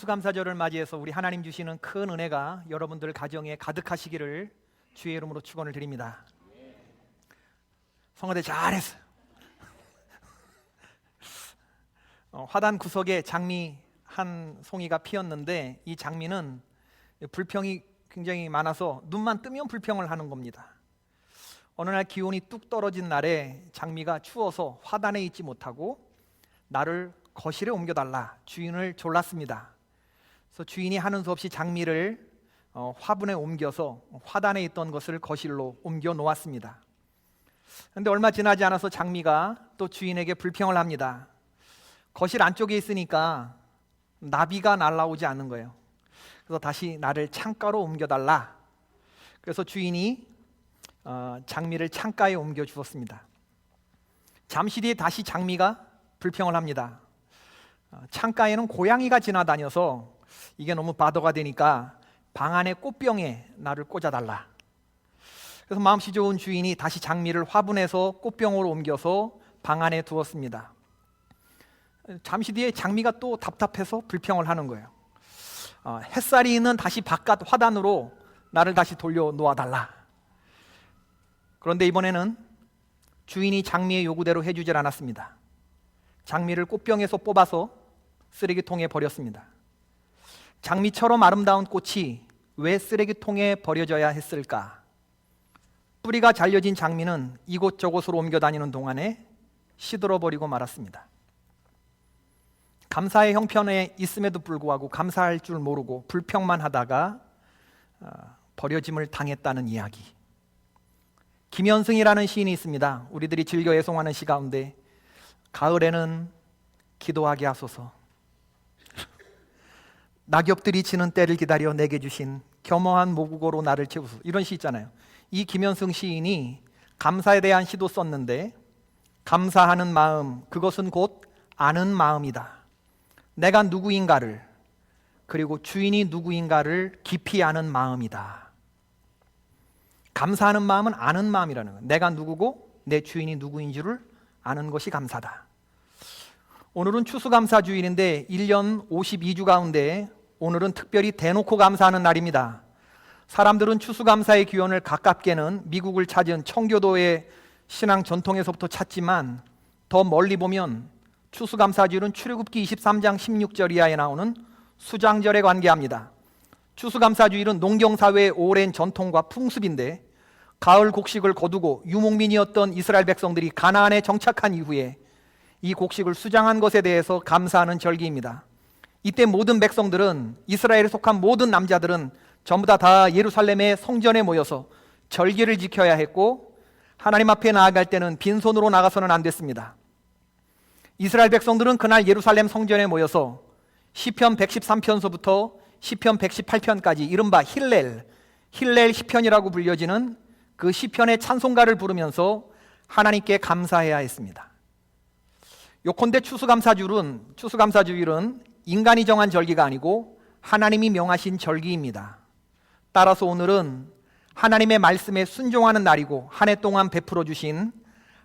추수감사절을 맞이해서 우리 하나님 주시는 큰 은혜가 여러분들 가정에 가득하시기를 주의 이름으로 축원을 드립니다. 성화대 잘했어요. 화단 구석에 장미 한 송이가 피었는데 이 장미는 불평이 굉장히 많아서 눈만 뜨면 불평을 하는 겁니다. 어느 날 기온이 뚝 떨어진 날에 장미가 추워서 화단에 있지 못하고 나를 거실에 옮겨달라 주인을 졸랐습니다. 그래서 주인이 하는 수 없이 장미를 화분에 옮겨서 화단에 있던 것을 거실로 옮겨 놓았습니다. 그런데 얼마 지나지 않아서 장미가 또 주인에게 불평을 합니다. 거실 안쪽에 있으니까 나비가 날아오지 않는 거예요. 그래서 다시 나를 창가로 옮겨달라. 그래서 주인이 장미를 창가에 옮겨 주었습니다. 잠시 뒤에 다시 장미가 불평을 합니다. 창가에는 고양이가 지나다녀서 이게 너무 바더가 되니까 방 안에 꽃병에 나를 꽂아달라. 그래서 마음씨 좋은 주인이 다시 장미를 화분에서 꽃병으로 옮겨서 방 안에 두었습니다. 잠시 뒤에 장미가 또 답답해서 불평을 하는 거예요. 햇살이 있는 다시 바깥 화단으로 나를 다시 돌려 놓아달라. 그런데 이번에는 주인이 장미의 요구대로 해주질 않았습니다. 장미를 꽃병에서 뽑아서 쓰레기통에 버렸습니다. 장미처럼 아름다운 꽃이 왜 쓰레기통에 버려져야 했을까? 뿌리가 잘려진 장미는 이곳저곳으로 옮겨 다니는 동안에 시들어버리고 말았습니다. 감사의 형편에 있음에도 불구하고 감사할 줄 모르고 불평만 하다가 버려짐을 당했다는 이야기. 김현승이라는 시인이 있습니다. 우리들이 즐겨 애송하는 시 가운데 가을에는 기도하게 하소서, 낙엽들이 지는 때를 기다려 내게 주신 겸허한 모국어로 나를 채우소서, 이런 시 있잖아요. 이 김현승 시인이 감사에 대한 시도 썼는데, 감사하는 마음, 그것은 곧 아는 마음이다. 내가 누구인가를, 그리고 주인이 누구인가를 깊이 아는 마음이다. 감사하는 마음은 아는 마음이라는 거예요. 내가 누구고 내 주인이 누구인지를 아는 것이 감사다. 오늘은 추수감사주일인데 1년 52주 가운데 오늘은 특별히 대놓고 감사하는 날입니다. 사람들은 추수감사의 기원을 가깝게는 미국을 찾은 청교도의 신앙 전통에서부터 찾지만, 더 멀리 보면 추수감사주일은 출애굽기 23장 16절 이하에 나오는 수장절에 관계합니다. 추수감사주일은 농경사회의 오랜 전통과 풍습인데, 가을 곡식을 거두고 유목민이었던 이스라엘 백성들이 가나안에 정착한 이후에 이 곡식을 수장한 것에 대해서 감사하는 절기입니다. 이때 모든 백성들은, 이스라엘에 속한 모든 남자들은 전부 다 예루살렘의 성전에 모여서 절기를 지켜야 했고, 하나님 앞에 나아갈 때는 빈손으로 나가서는 안 됐습니다. 이스라엘 백성들은 그날 예루살렘 성전에 모여서 시편 113편서부터 시편 118편까지 이른바 힐렐 시편이라고 불려지는 그 시편의 찬송가를 부르면서 하나님께 감사해야 했습니다. 요컨대 추수감사주일은 인간이 정한 절기가 아니고 하나님이 명하신 절기입니다. 따라서 오늘은 하나님의 말씀에 순종하는 날이고, 한 해 동안 베풀어 주신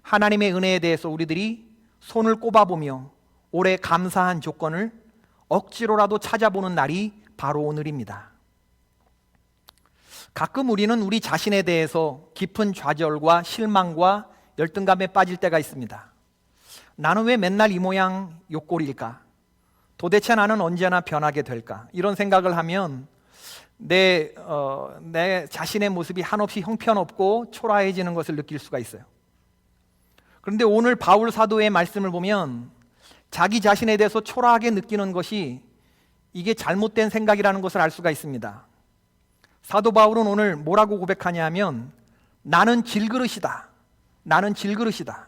하나님의 은혜에 대해서 우리들이 손을 꼽아보며 올해 감사한 조건을 억지로라도 찾아보는 날이 바로 오늘입니다. 가끔 우리는 우리 자신에 대해서 깊은 좌절과 실망과 열등감에 빠질 때가 있습니다. 나는 왜 맨날 이 모양 요 꼴일까? 도대체 나는 언제나 변하게 될까? 이런 생각을 하면 내 자신의 모습이 한없이 형편없고 초라해지는 것을 느낄 수가 있어요. 그런데 오늘 바울 사도의 말씀을 보면 자기 자신에 대해서 초라하게 느끼는 것이 이게 잘못된 생각이라는 것을 알 수가 있습니다. 사도 바울은 오늘 뭐라고 고백하냐 하면, 나는 질그릇이다. 나는 질그릇이다.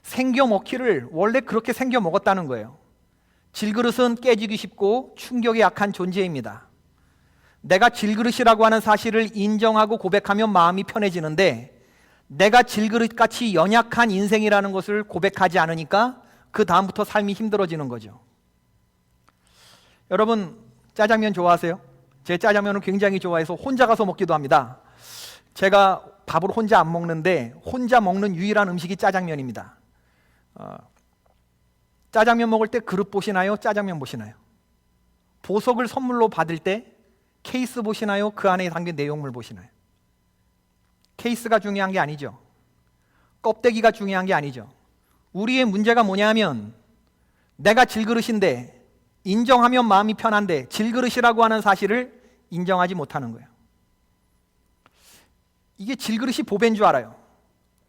생겨 먹기를 원래 그렇게 생겨 먹었다는 거예요. 질그릇은 깨지기 쉽고 충격이 약한 존재입니다. 내가 질그릇이라고 하는 사실을 인정하고 고백하면 마음이 편해지는데, 내가 질그릇같이 연약한 인생이라는 것을 고백하지 않으니까 그 다음부터 삶이 힘들어지는 거죠. 여러분, 짜장면 좋아하세요? 제 짜장면을 굉장히 좋아해서 혼자 가서 먹기도 합니다. 제가 밥을 혼자 안 먹는데 혼자 먹는 유일한 음식이 짜장면입니다. 짜장면 먹을 때 그릇 보시나요? 짜장면 보시나요? 보석을 선물로 받을 때 케이스 보시나요? 그 안에 담긴 내용물 보시나요? 케이스가 중요한 게 아니죠. 껍데기가 중요한 게 아니죠. 우리의 문제가 뭐냐면 내가 질그릇인데 인정하면 마음이 편한데 질그릇이라고 하는 사실을 인정하지 못하는 거예요. 이게 질그릇이 보배인 줄 알아요.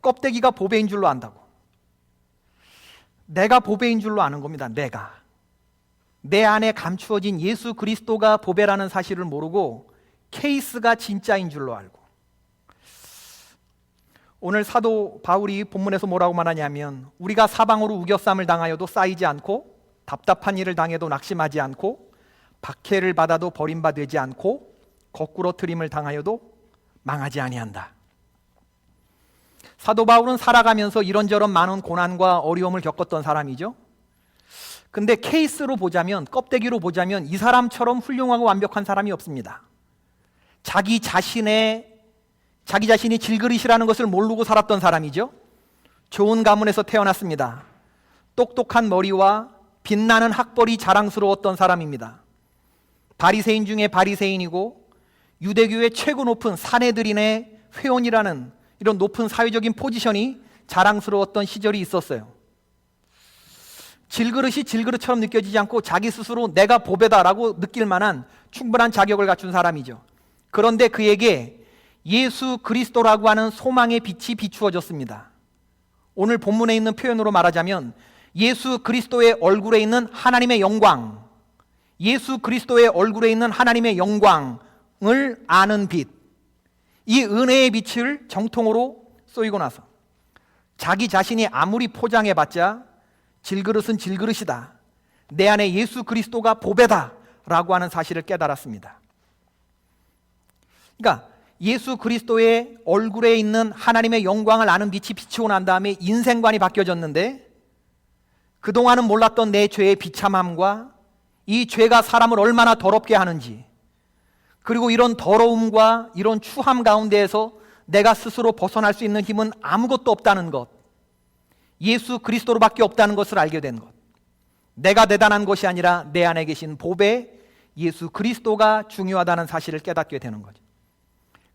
껍데기가 보배인 줄로 안다고. 내가 보배인 줄로 아는 겁니다. 내 안에 감추어진 예수 그리스도가 보배라는 사실을 모르고 케이스가 진짜인 줄로 알고. 오늘 사도 바울이 본문에서 뭐라고 말하냐면 우리가 사방으로 우겨쌈을 당하여도 쌓이지 않고 답답한 일을 당해도 낙심하지 않고 박해를 받아도 버림받지 않고 거꾸로 트림을 당하여도 망하지 아니한다. 사도 바울은 살아가면서 이런저런 많은 고난과 어려움을 겪었던 사람이죠. 근데 케이스로 보자면, 껍데기로 보자면 이 사람처럼 훌륭하고 완벽한 사람이 없습니다. 자기 자신이 질그릇이라는 것을 모르고 살았던 사람이죠. 좋은 가문에서 태어났습니다. 똑똑한 머리와 빛나는 학벌이 자랑스러웠던 사람입니다. 바리새인 중에 바리새인이고 유대교의 최고 높은 사내들인의 회원이라는 이런 높은 사회적인 포지션이 자랑스러웠던 시절이 있었어요. 질그릇이 질그릇처럼 느껴지지 않고 자기 스스로 내가 보배다라고 느낄 만한 충분한 자격을 갖춘 사람이죠. 그런데 그에게 예수 그리스도라고 하는 소망의 빛이 비추어졌습니다. 오늘 본문에 있는 표현으로 말하자면 예수 그리스도의 얼굴에 있는 하나님의 영광, 예수 그리스도의 얼굴에 있는 하나님의 영광을 아는 빛, 이 은혜의 빛을 정통으로 쏘이고 나서 자기 자신이 아무리 포장해봤자 질그릇은 질그릇이다, 내 안에 예수 그리스도가 보배다 라고 하는 사실을 깨달았습니다. 그러니까 예수 그리스도의 얼굴에 있는 하나님의 영광을 아는 빛이 비치고 난 다음에 인생관이 바뀌어졌는데, 그동안은 몰랐던 내 죄의 비참함과 이 죄가 사람을 얼마나 더럽게 하는지, 그리고 이런 더러움과 이런 추함 가운데에서 내가 스스로 벗어날 수 있는 힘은 아무것도 없다는 것, 예수 그리스도로밖에 없다는 것을 알게 된 것, 내가 대단한 것이 아니라 내 안에 계신 보배 예수 그리스도가 중요하다는 사실을 깨닫게 되는 거죠.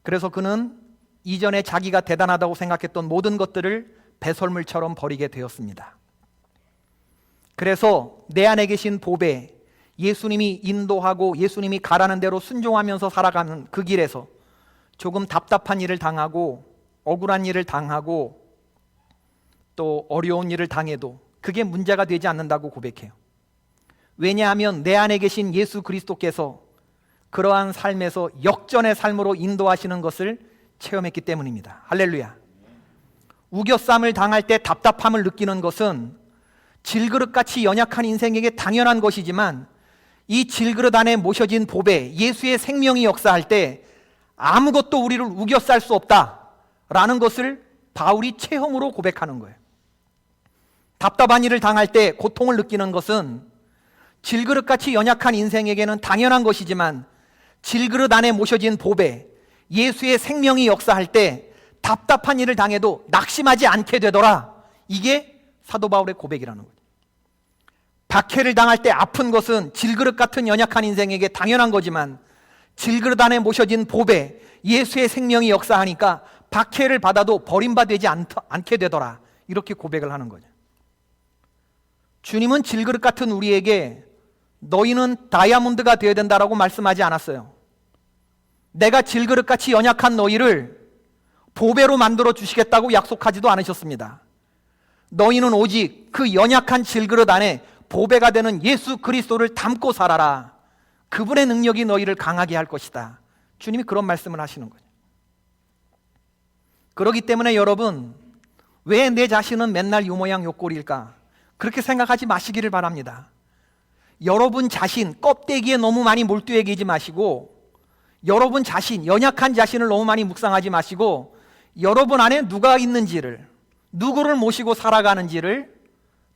그래서 그는 이전에 자기가 대단하다고 생각했던 모든 것들을 배설물처럼 버리게 되었습니다. 그래서 내 안에 계신 보배, 예수님이 인도하고 예수님이 가라는 대로 순종하면서 살아가는 그 길에서 조금 답답한 일을 당하고 억울한 일을 당하고 또 어려운 일을 당해도 그게 문제가 되지 않는다고 고백해요. 왜냐하면 내 안에 계신 예수 그리스도께서 그러한 삶에서 역전의 삶으로 인도하시는 것을 체험했기 때문입니다. 할렐루야. 우겨쌈을 당할 때 답답함을 느끼는 것은 질그릇같이 연약한 인생에게 당연한 것이지만, 이 질그릇 안에 모셔진 보배 예수의 생명이 역사할 때 아무것도 우리를 우겨쌀 수 없다라는 것을 바울이 체험으로 고백하는 거예요. 답답한 일을 당할 때 고통을 느끼는 것은 질그릇같이 연약한 인생에게는 당연한 것이지만, 질그릇 안에 모셔진 보배 예수의 생명이 역사할 때 답답한 일을 당해도 낙심하지 않게 되더라. 이게 사도 바울의 고백이라는 거죠. 박해를 당할 때 아픈 것은 질그릇 같은 연약한 인생에게 당연한 거지만, 질그릇 안에 모셔진 보배 예수의 생명이 역사하니까 박해를 받아도 버림받지 않게 되더라. 이렇게 고백을 하는 거죠. 주님은 질그릇 같은 우리에게 너희는 다이아몬드가 되어야 된다라고 말씀하지 않았어요. 내가 질그릇같이 연약한 너희를 보배로 만들어 주시겠다고 약속하지도 않으셨습니다. 너희는 오직 그 연약한 질그릇 안에 보배가 되는 예수 그리스도를 담고 살아라. 그분의 능력이 너희를 강하게 할 것이다. 주님이 그런 말씀을 하시는 거예요. 그렇기 때문에 여러분, 왜 내 자신은 맨날 요 모양 요 꼴일까? 그렇게 생각하지 마시기를 바랍니다. 여러분 자신 껍데기에 너무 많이 몰두해 계지 마시고, 여러분 자신, 연약한 자신을 너무 많이 묵상하지 마시고, 여러분 안에 누가 있는지를, 누구를 모시고 살아가는지를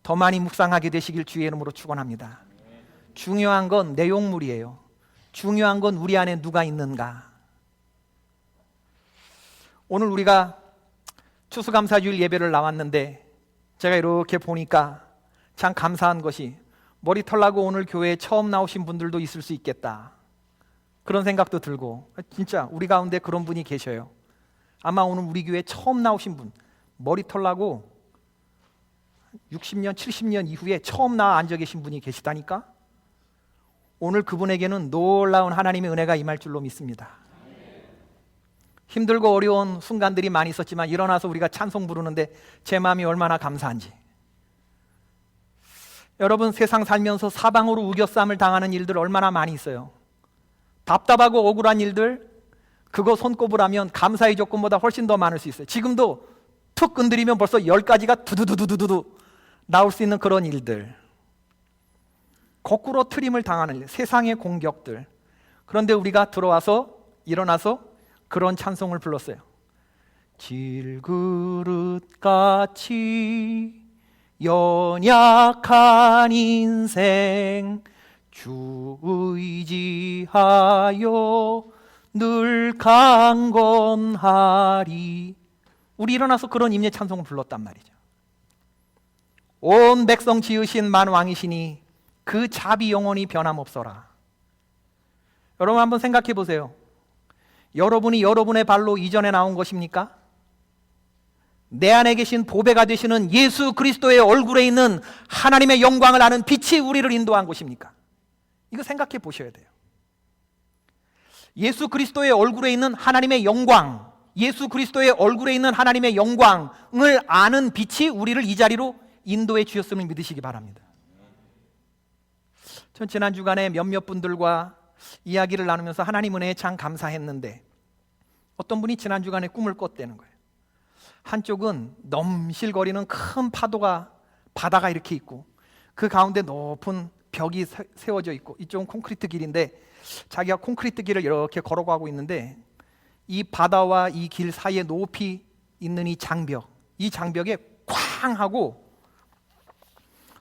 더 많이 묵상하게 되시길 주의 이름으로 축원합니다. 중요한 건 내용물이에요. 중요한 건 우리 안에 누가 있는가. 오늘 우리가 추수감사주일 예배를 나왔는데 제가 이렇게 보니까 참 감사한 것이, 머리털 나고 오늘 교회에 처음 나오신 분들도 있을 수 있겠다, 그런 생각도 들고, 진짜 우리 가운데 그런 분이 계셔요. 아마 오늘 우리 교회에 처음 나오신 분, 머리털 나고 60년, 70년 이후에 처음 나와 앉아 계신 분이 계시다니까? 오늘 그분에게는 놀라운 하나님의 은혜가 임할 줄로 믿습니다. 힘들고 어려운 순간들이 많이 있었지만 일어나서 우리가 찬송 부르는데 제 마음이 얼마나 감사한지. 여러분, 세상 살면서 사방으로 우겨쌈을 당하는 일들 얼마나 많이 있어요. 답답하고 억울한 일들, 그거 손꼽으라면 감사의 조건보다 훨씬 더 많을 수 있어요. 지금도 툭 건드리면 벌써 10가지가 두두두두두두 나올 수 있는 그런 일들, 거꾸로 트림을 당하는 일, 세상의 공격들. 그런데 우리가 들어와서 일어나서 그런 찬송을 불렀어요. 질그릇같이 연약한 인생 주 의지하여 늘 강건하리. 우리 일어나서 그런 임재 찬송을 불렀단 말이죠. 온 백성 지으신 만왕이시니 그 자비 영원히 변함없어라. 여러분 한번 생각해 보세요. 여러분이 여러분의 발로 이전에 나온 것입니까? 내 안에 계신 보배가 되시는 예수 그리스도의 얼굴에 있는 하나님의 영광을 아는 빛이 우리를 인도한 것입니까? 이거 생각해 보셔야 돼요. 예수 그리스도의 얼굴에 있는 하나님의 영광, 예수 그리스도의 얼굴에 있는 하나님의 영광을 아는 빛이 우리를 이 자리로 인도해 주셨음을 믿으시기 바랍니다. 전 지난 주간에 몇몇 분들과 이야기를 나누면서 하나님 은혜에 참 감사했는데, 어떤 분이 지난 주간에 꿈을 꿨다는 거예요. 한쪽은 넘실거리는 큰 바다가 이렇게 있고, 그 가운데 높은 벽이 세워져 있고, 이쪽은 콘크리트 길인데 자기가 콘크리트 길을 이렇게 걸어가고 있는데, 이 바다와 이 길 사이에 높이 있는 이 장벽에 쾅 하고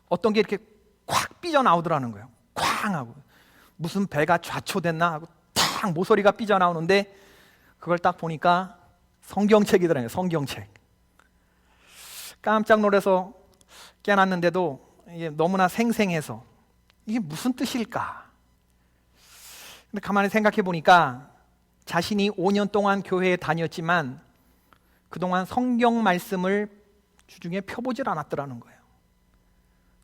어떤 게 이렇게 콱 삐져나오더라는 거예요. 쾅 하고 무슨 배가 좌초됐나 하고 탁 모서리가 삐져나오는데, 그걸 딱 보니까 성경책이더라고요. 성경책. 깜짝 놀라서 깨놨는데도 이게 너무나 생생해서 이게 무슨 뜻일까? 근데 가만히 생각해 보니까 자신이 5년 동안 교회에 다녔지만 그동안 성경 말씀을 주중에 펴보질 않았더라는 거예요.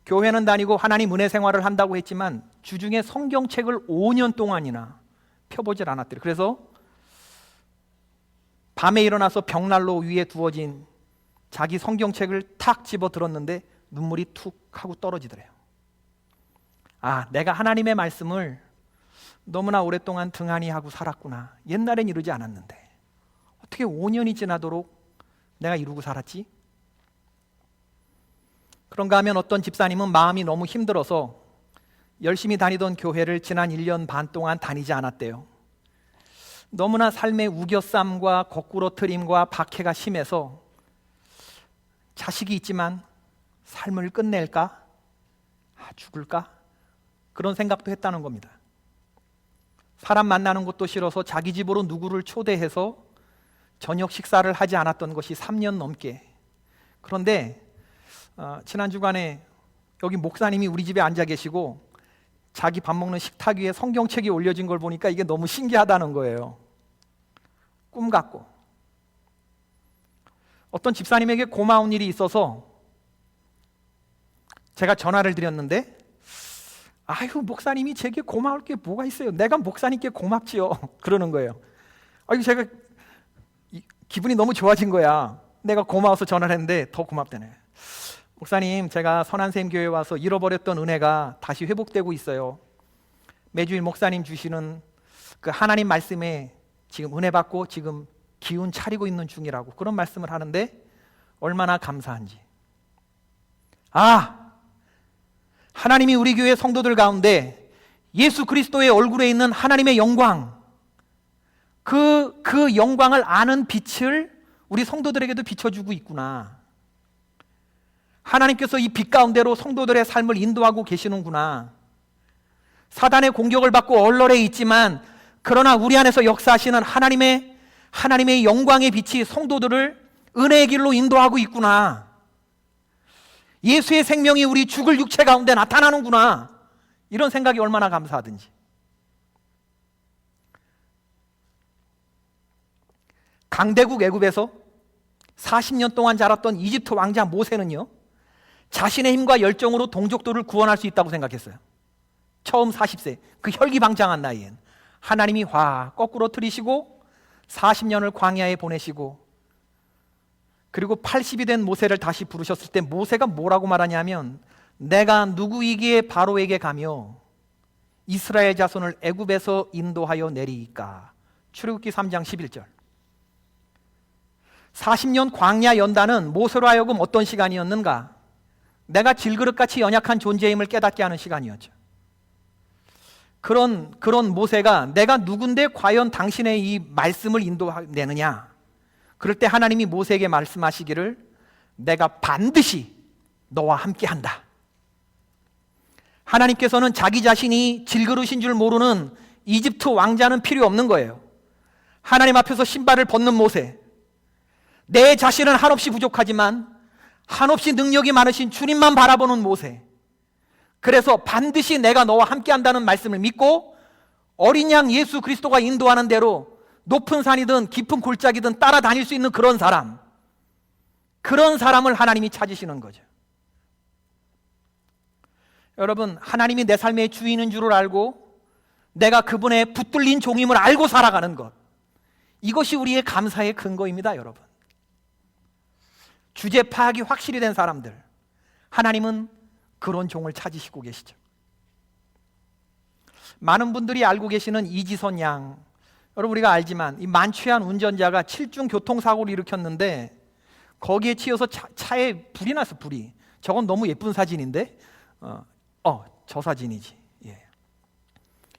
교회는 다니고 하나님 은혜 생활을 한다고 했지만 주중에 성경책을 5년 동안이나 펴보질 않았대요. 그래서 밤에 일어나서 벽난로 위에 두어진 자기 성경책을 탁 집어 들었는데 눈물이 툭 하고 떨어지더래요. 아, 내가 하나님의 말씀을 너무나 오랫동안 등한히 하고 살았구나. 옛날엔 이러지 않았는데 어떻게 5년이 지나도록 내가 이루고 살았지? 그런가 하면 어떤 집사님은 마음이 너무 힘들어서 열심히 다니던 교회를 지난 1년 반 동안 다니지 않았대요. 너무나 삶의 우겨쌈과 거꾸로 트림과 박해가 심해서 자식이 있지만 삶을 끝낼까? 죽을까? 그런 생각도 했다는 겁니다. 사람 만나는 것도 싫어서 자기 집으로 누구를 초대해서 저녁 식사를 하지 않았던 것이 3년 넘게. 그런데 지난 주간에 여기 목사님이 우리 집에 앉아 계시고 자기 밥 먹는 식탁 위에 성경책이 올려진 걸 보니까 이게 너무 신기하다는 거예요. 꿈 같고. 어떤 집사님에게 고마운 일이 있어서 제가 전화를 드렸는데, 아유, 목사님이 제게 고마울 게 뭐가 있어요? 내가 목사님께 고맙지요. 그러는 거예요. 아유, 제가 기분이 너무 좋아진 거야. 내가 고마워서 전화를 했는데 더 고맙다네. 목사님, 제가 선한샘 교회에 와서 잃어버렸던 은혜가 다시 회복되고 있어요. 매주일 목사님 주시는 그 하나님 말씀에 지금 은혜 받고 지금 기운 차리고 있는 중이라고 그런 말씀을 하는데 얼마나 감사한지. 아, 하나님이 우리 교회 성도들 가운데 예수 그리스도의 얼굴에 있는 하나님의 영광, 그 영광을 아는 빛을 우리 성도들에게도 비춰주고 있구나. 하나님께서 이 빛 가운데로 성도들의 삶을 인도하고 계시는구나. 사단의 공격을 받고 얼얼해 있지만 그러나 우리 안에서 역사하시는 하나님의 영광의 빛이 성도들을 은혜의 길로 인도하고 있구나. 예수의 생명이 우리 죽을 육체 가운데 나타나는구나, 이런 생각이 얼마나 감사하든지. 강대국 애굽에서 40년 동안 자랐던 이집트 왕자 모세는요, 자신의 힘과 열정으로 동족들을 구원할 수 있다고 생각했어요. 처음 40세 그 혈기방장한 나이엔 하나님이 거꾸로 들이시고 40년을 광야에 보내시고, 그리고 80이 된 모세를 다시 부르셨을 때 모세가 뭐라고 말하냐면, 내가 누구이기에 바로에게 가며 이스라엘 자손을 애굽에서 인도하여 내리이까. 출애굽기 3장 11절. 40년 광야 연단은 모세로 하여금 어떤 시간이었는가? 내가 질그릇같이 연약한 존재임을 깨닫게 하는 시간이었죠. 그런 모세가 내가 누군데 과연 당신의 이 말씀을 인도내느냐? 그럴 때 하나님이 모세에게 말씀하시기를, 내가 반드시 너와 함께한다. 하나님께서는 자기 자신이 질그릇인 줄 모르는 이집트 왕자는 필요 없는 거예요. 하나님 앞에서 신발을 벗는 모세, 내 자신은 한없이 부족하지만 한없이 능력이 많으신 주님만 바라보는 모세, 그래서 반드시 내가 너와 함께한다는 말씀을 믿고 어린 양 예수 그리스도가 인도하는 대로 높은 산이든 깊은 골짜기든 따라다닐 수 있는 그런 사람을 하나님이 찾으시는 거죠. 여러분, 하나님이 내 삶의 주인인 줄을 알고 내가 그분의 붙들린 종임을 알고 살아가는 것, 이것이 우리의 감사의 근거입니다. 여러분, 주제 파악이 확실히 된 사람들, 하나님은 그런 종을 찾으시고 계시죠. 많은 분들이 알고 계시는 이지선 양, 여러분 우리가 알지만 이 만취한 운전자가 7중 교통사고를 일으켰는데 거기에 치여서 차에 불이 나서 불이, 저건 너무 예쁜 사진인데 저 사진이지. 예.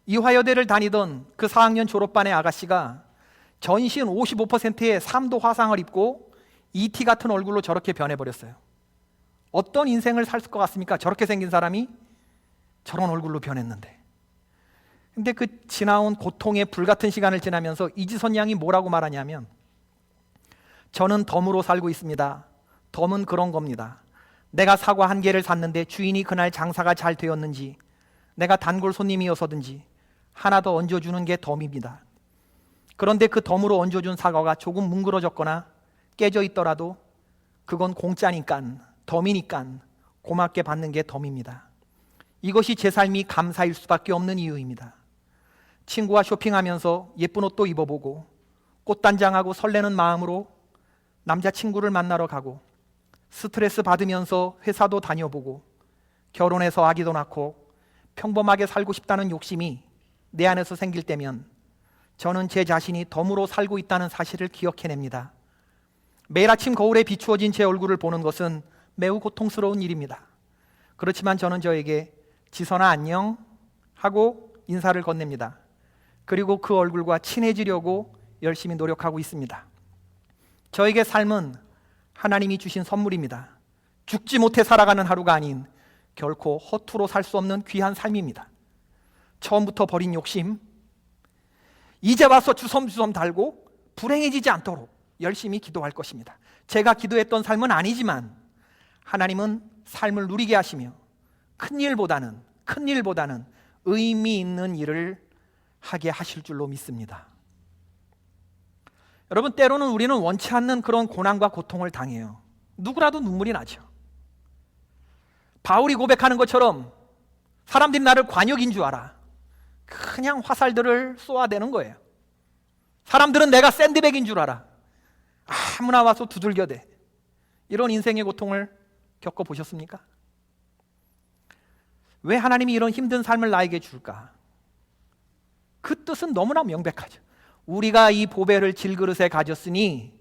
이화여대를 다니던 그 4학년 졸업반의 아가씨가 전신 55%의 3도 화상을 입고 ET 같은 얼굴로 저렇게 변해버렸어요. 어떤 인생을 살 것 같습니까? 저렇게 생긴 사람이 저런 얼굴로 변했는데. 근데 그 지나온 고통의 불같은 시간을 지나면서 이지선 양이 뭐라고 말하냐면, 저는 덤으로 살고 있습니다. 덤은 그런 겁니다. 내가 사과 한 개를 샀는데 주인이 그날 장사가 잘 되었는지, 내가 단골 손님이어서든지 하나 더 얹어주는 게 덤입니다. 그런데 그 덤으로 얹어준 사과가 조금 뭉그러졌거나 깨져 있더라도 그건 공짜니까, 덤이니까 고맙게 받는 게 덤입니다. 이것이 제 삶이 감사일 수밖에 없는 이유입니다. 친구와 쇼핑하면서 예쁜 옷도 입어보고 꽃단장하고 설레는 마음으로 남자친구를 만나러 가고, 스트레스 받으면서 회사도 다녀보고, 결혼해서 아기도 낳고 평범하게 살고 싶다는 욕심이 내 안에서 생길 때면 저는 제 자신이 덤으로 살고 있다는 사실을 기억해냅니다. 매일 아침 거울에 비추어진 제 얼굴을 보는 것은 매우 고통스러운 일입니다. 그렇지만 저는 저에게 지선아 안녕 하고 인사를 건넵니다. 그리고 그 얼굴과 친해지려고 열심히 노력하고 있습니다. 저에게 삶은 하나님이 주신 선물입니다. 죽지 못해 살아가는 하루가 아닌 결코 허투루 살 수 없는 귀한 삶입니다. 처음부터 버린 욕심, 이제 와서 주섬주섬 달고 불행해지지 않도록 열심히 기도할 것입니다. 제가 기도했던 삶은 아니지만 하나님은 삶을 누리게 하시며 큰 일보다는 의미 있는 일을 하게 하실 줄로 믿습니다. 여러분, 때로는 우리는 원치 않는 그런 고난과 고통을 당해요. 누구라도 눈물이 나죠. 바울이 고백하는 것처럼 사람들이 나를 관역인 줄 알아. 그냥 화살들을 쏘아대는 거예요. 사람들은 내가 샌드백인 줄 알아. 아무나 와서 두들겨대. 이런 인생의 고통을 겪어보셨습니까? 왜 하나님이 이런 힘든 삶을 나에게 줄까? 그 뜻은 너무나 명백하죠. 우리가 이 보배를 질그릇에 가졌으니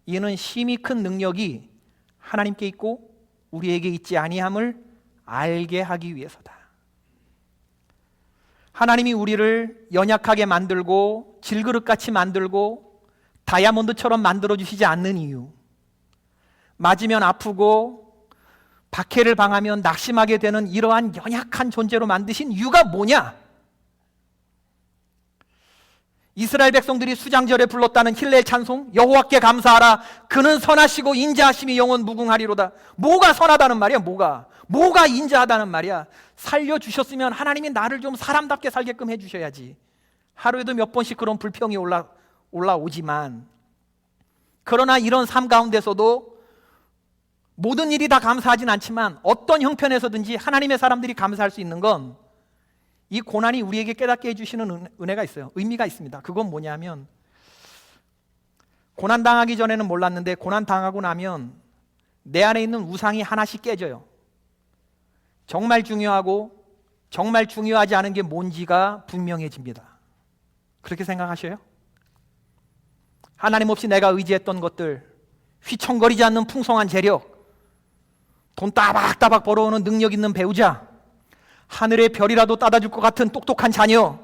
이는 심히 큰 능력이 하나님께 있고 우리에게 있지 아니함을 알게 하기 위해서다. 하나님이 우리를 연약하게 만들고 질그릇같이 만들고 다이아몬드처럼 만들어주시지 않는 이유, 맞으면 아프고 박해를 당하면 낙심하게 되는 이러한 연약한 존재로 만드신 이유가 뭐냐? 이스라엘 백성들이 수장절에 불렀다는 힐렐 찬송, 여호와께 감사하라 그는 선하시고 인자하심이 영원 무궁하리로다. 뭐가 선하다는 말이야? 뭐가 인자하다는 말이야? 살려주셨으면 하나님이 나를 좀 사람답게 살게끔 해주셔야지. 하루에도 몇 번씩 그런 불평이 올라오지만, 그러나 이런 삶 가운데서도 모든 일이 다 감사하진 않지만 어떤 형편에서든지 하나님의 사람들이 감사할 수 있는 건, 이 고난이 우리에게 깨닫게 해주시는 은혜가 있어요. 의미가 있습니다. 그건 뭐냐면, 고난당하기 전에는 몰랐는데 고난당하고 나면 내 안에 있는 우상이 하나씩 깨져요. 정말 중요하고 정말 중요하지 않은 게 뭔지가 분명해집니다. 그렇게 생각하셔요? 하나님 없이 내가 의지했던 것들, 휘청거리지 않는 풍성한 재력, 돈 따박따박 벌어오는 능력 있는 배우자, 하늘의 별이라도 따다 줄 것 같은 똑똑한 자녀,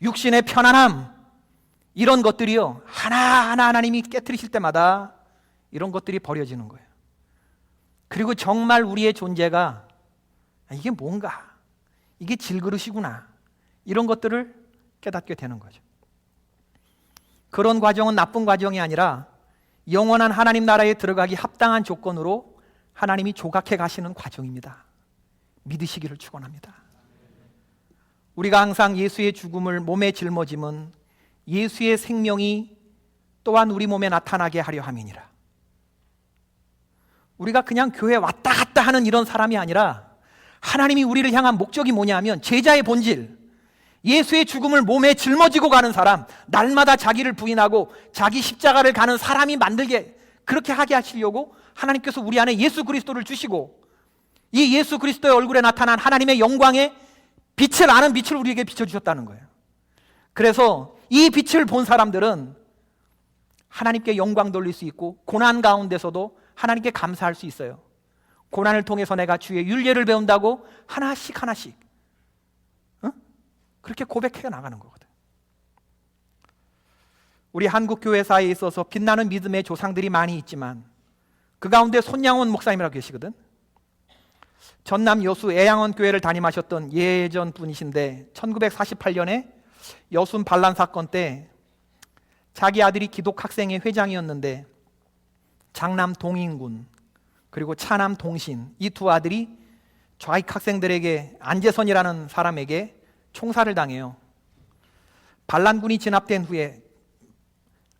육신의 편안함, 이런 것들이요, 하나하나 하나님이 깨트리실 때마다 이런 것들이 버려지는 거예요. 그리고 정말 우리의 존재가 이게 뭔가, 이게 질그릇이구나, 이런 것들을 깨닫게 되는 거죠. 그런 과정은 나쁜 과정이 아니라 영원한 하나님 나라에 들어가기 합당한 조건으로 하나님이 조각해 가시는 과정입니다. 믿으시기를 축원합니다. 우리가 항상 예수의 죽음을 몸에 짊어짐은 예수의 생명이 또한 우리 몸에 나타나게 하려 함이니라. 우리가 그냥 교회 왔다 갔다 하는 이런 사람이 아니라, 하나님이 우리를 향한 목적이 뭐냐면 제자의 본질, 예수의 죽음을 몸에 짊어지고 가는 사람, 날마다 자기를 부인하고 자기 십자가를 가는 사람이 만들게, 그렇게 하게 하시려고 하나님께서 우리 안에 예수 그리스도를 주시고, 이 예수 그리스도의 얼굴에 나타난 하나님의 영광의 빛을 아는 빛을 우리에게 비춰주셨다는 거예요. 그래서 이 빛을 본 사람들은 하나님께 영광 돌릴 수 있고, 고난 가운데서도 하나님께 감사할 수 있어요. 고난을 통해서 내가 주의 율례를 배운다고 하나씩 그렇게 고백해 나가는 거거든. 우리 한국 교회사에 있어서 빛나는 믿음의 조상들이 많이 있지만 그 가운데 손양원 목사님이라고 계시거든. 전남 여수 애양원 교회를 담임하셨던 예전 분이신데, 1948년에 여순 반란 사건 때 자기 아들이 기독학생회 회장이었는데, 장남 동인군 그리고 차남 동신, 이 두 아들이 좌익 학생들에게, 안재선이라는 사람에게 총살을 당해요. 반란군이 진압된 후에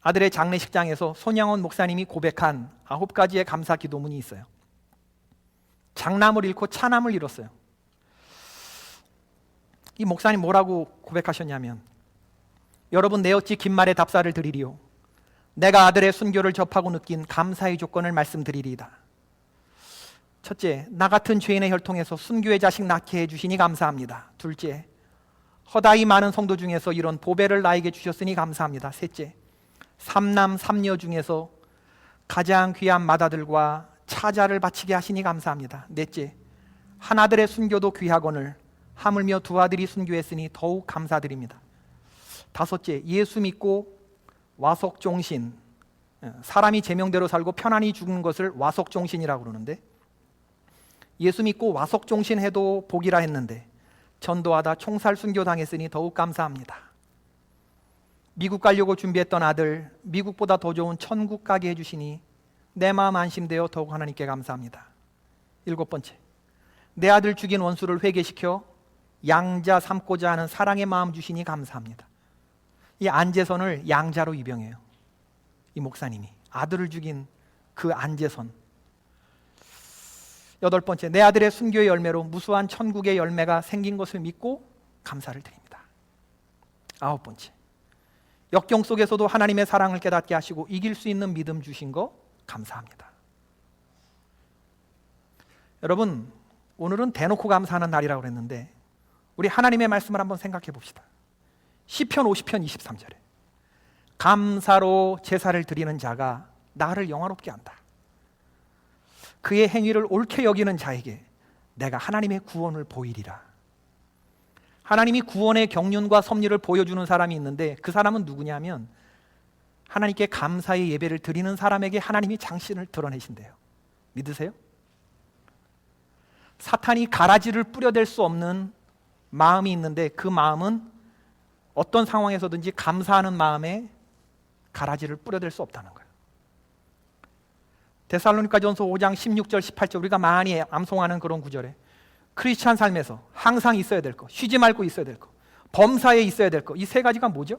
아들의 장례식장에서 손양원 목사님이 고백한 9가지의 감사 기도문이 있어요. 장남을 잃고 차남을 잃었어요. 이 목사님 뭐라고 고백하셨냐면, 여러분, 내 어찌 긴 말에 답사를 드리리요. 내가 아들의 순교를 접하고 느낀 감사의 조건을 말씀드리리이다. 첫째, 나 같은 죄인의 혈통에서 순교의 자식 낳게 해주시니 감사합니다. 둘째, 허다히 많은 성도 중에서 이런 보배를 나에게 주셨으니 감사합니다. 셋째, 삼남 삼녀 중에서 가장 귀한 맏아들과 차자를 바치게 하시니 감사합니다. 넷째, 하나들의 순교도 귀하거늘 하물며 두 아들이 순교했으니 더욱 감사드립니다. 다섯째, 예수 믿고 와석종신, 사람이 제명대로 살고 편안히 죽는 것을 와석종신이라고 그러는데, 예수 믿고 와석종신해도 복이라 했는데 전도하다 총살 순교당했으니 더욱 감사합니다. 미국 가려고 준비했던 아들, 미국보다 더 좋은 천국 가게 해주시니 내 마음 안심되어 더욱 하나님께 감사합니다. 일곱 번째, 내 아들 죽인 원수를 회개시켜 양자 삼고자 하는 사랑의 마음 주시니 감사합니다. 이 안재선을 양자로 입영해요. 이 목사님이 아들을 죽인 그 안재선. 여덟 번째, 내 아들의 순교의 열매로 무수한 천국의 열매가 생긴 것을 믿고 감사를 드립니다. 아홉 번째, 역경 속에서도 하나님의 사랑을 깨닫게 하시고 이길 수 있는 믿음 주신 거 감사합니다. 여러분, 오늘은 대놓고 감사하는 날이라고 그랬는데 우리 하나님의 말씀을 한번 생각해 봅시다. 시편 50편 23절에 감사로 제사를 드리는 자가 나를 영화롭게 한다. 그의 행위를 옳게 여기는 자에게 내가 하나님의 구원을 보이리라. 하나님이 구원의 경륜과 섭리를 보여주는 사람이 있는데 그 사람은 누구냐면 하나님께 감사의 예배를 드리는 사람에게 하나님이 장신을 드러내신대요. 믿으세요? 사탄이 가라지를 뿌려댈 수 없는 마음이 있는데 그 마음은 어떤 상황에서든지 감사하는 마음에 가라지를 뿌려댈 수 없다는 거예요. 데살로니가전서 5장 16절 18절 우리가 많이 암송하는 그런 구절에 크리스찬 삶에서 항상 있어야 될 것, 쉬지 말고 있어야 될 것, 범사에 있어야 될 것, 이 세 가지가 뭐죠?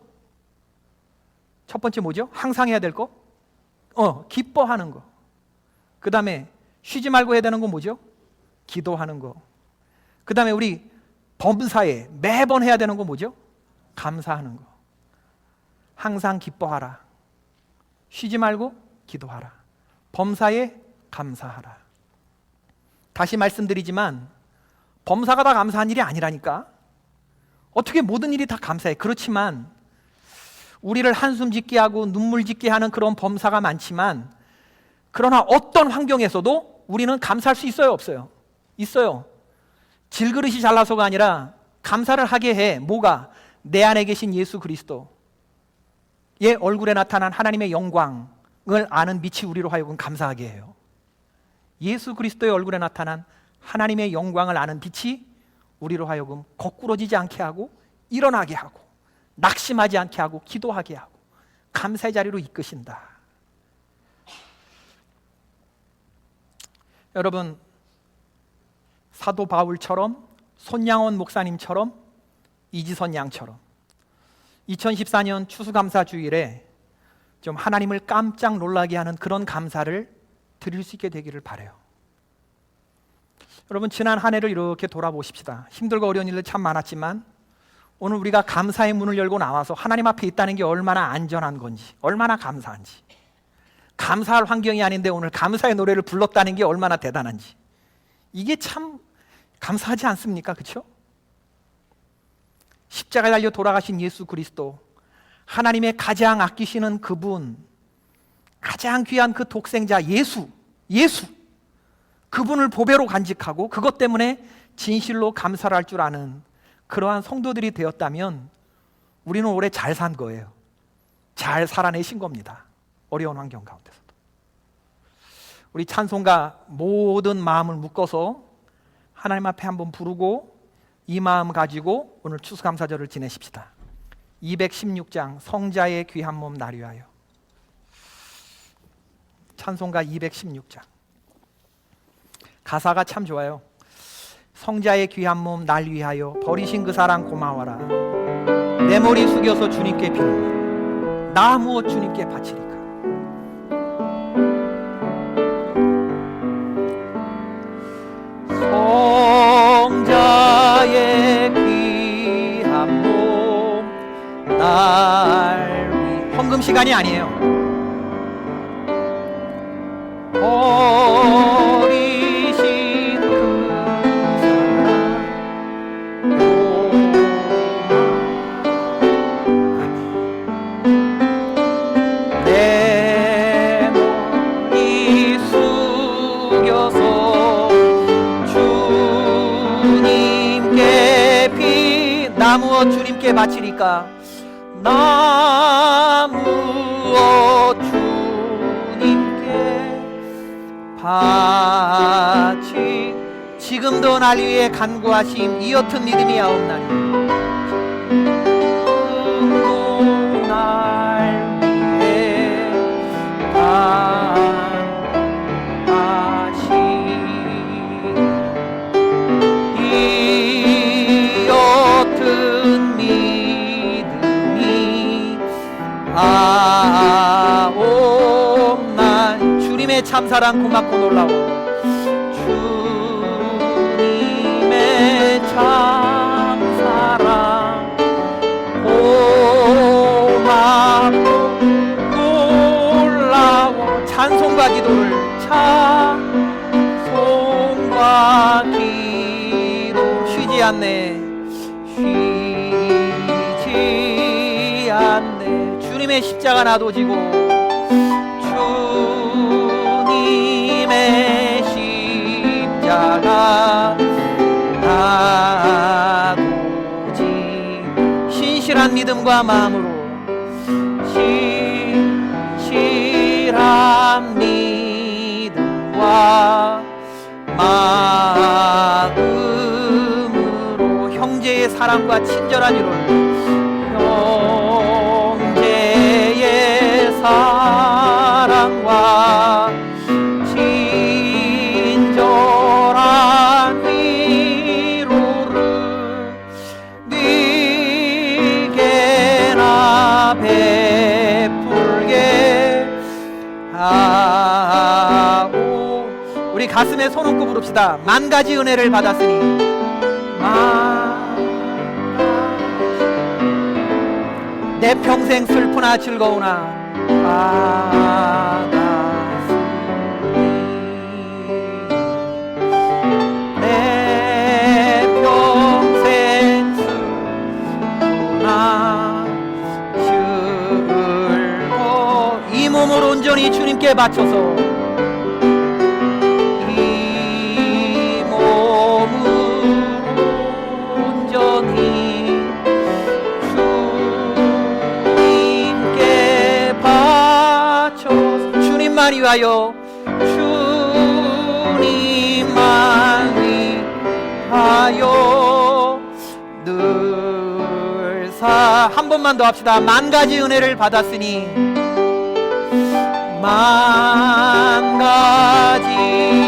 첫 번째 뭐죠? 항상 해야 될 것? 기뻐하는 것. 그 다음에 쉬지 말고 해야 되는 건 뭐죠? 기도하는 것. 그 다음에 우리 범사에 매번 해야 되는 건 뭐죠? 감사하는 것. 항상 기뻐하라. 쉬지 말고 기도하라. 범사에 감사하라. 다시 말씀드리지만 범사가 다 감사한 일이 아니라니까. 어떻게 모든 일이 다 감사해. 그렇지만 우리를 한숨 짓게 하고 눈물 짓게 하는 그런 범사가 많지만, 그러나 어떤 환경에서도 우리는 감사할 수 있어요, 없어요? 있어요. 질그릇이 잘나서가 아니라 감사를 하게 해. 뭐가? 내 안에 계신 예수 그리스도의 얼굴에 나타난 하나님의 영광을 아는 빛이 우리로 하여금 감사하게 해요. 예수 그리스도의 얼굴에 나타난 하나님의 영광을 아는 빛이 우리로 하여금 거꾸러지지 않게 하고 일어나게 하고 낙심하지 않게 하고 기도하게 하고 감사의 자리로 이끄신다. 여러분, 사도 바울처럼, 손양원 목사님처럼, 이지선 양처럼 2014년 추수감사 주일에 좀 하나님을 깜짝 놀라게 하는 그런 감사를 드릴 수 있게 되기를 바라요. 여러분, 지난 한 해를 이렇게 돌아보십시다. 힘들고 어려운 일들 참 많았지만 오늘 우리가 감사의 문을 열고 나와서 하나님 앞에 있다는 게 얼마나 안전한 건지, 얼마나 감사한지, 감사할 환경이 아닌데 오늘 감사의 노래를 불렀다는 게 얼마나 대단한지, 이게 참 감사하지 않습니까? 그렇죠? 십자가에 달려 돌아가신 예수 그리스도, 하나님의 가장 아끼시는 그분, 가장 귀한 그 독생자 예수, 그분을 보배로 간직하고 그것 때문에 진실로 감사를 할 줄 아는 그러한 성도들이 되었다면 우리는 올해 잘 산 거예요. 잘 살아내신 겁니다. 어려운 환경 가운데서도. 우리 찬송가 모든 마음을 묶어서 하나님 앞에 한번 부르고 이 마음 가지고 오늘 추수감사절을 지내십시다. 216장 성자의 귀한 몸 날 위하여. 찬송가 216장. 가사가 참 좋아요. 성자의 귀한 몸 날 위하여 버리신 그 사랑 고마워라. 내 머리 숙여서 주님께 비는 나 무엇 주님께 바치리까. 성자의 귀한 몸 날 위. 헌금 시간이 아니에요. 버리신 그 사랑 내 머리 숙여서 주님께 나 무엇 주님께 바치리까. 나 무엇 바치. 지금도 날 위해 간구하심 이 옅은 믿음이 아옵나니. 지금도 날 위해 간구하심 이 옅은 믿음이 아옵나니. 주님의 참사랑 고맙고 놀라워. 주님의 참사랑 고맙고 놀라워. 찬송과 기도를 찬송과 기도 쉬지 않네. 쉬지 않네. 주님의 십자가 나도 지고 주님의 십자가 나도 지. 신실한 믿음과 마음으로 신실한 믿음과 마음으로 형제의 사랑과 친절한 위로를 끊고 부릅시다. 만 가지 은혜를 받았으니 내 평생 슬프나 즐거우나 받았으니 내 평생 슬프나 즐거워 이 몸을 온전히 주님께 바쳐서 이 몸을 온전히 주님께 바쳐서 주님만 위하여 주님만 위하여 늘사 한 번만 더 합시다. 만 가지 은혜를 받았으니 만 가지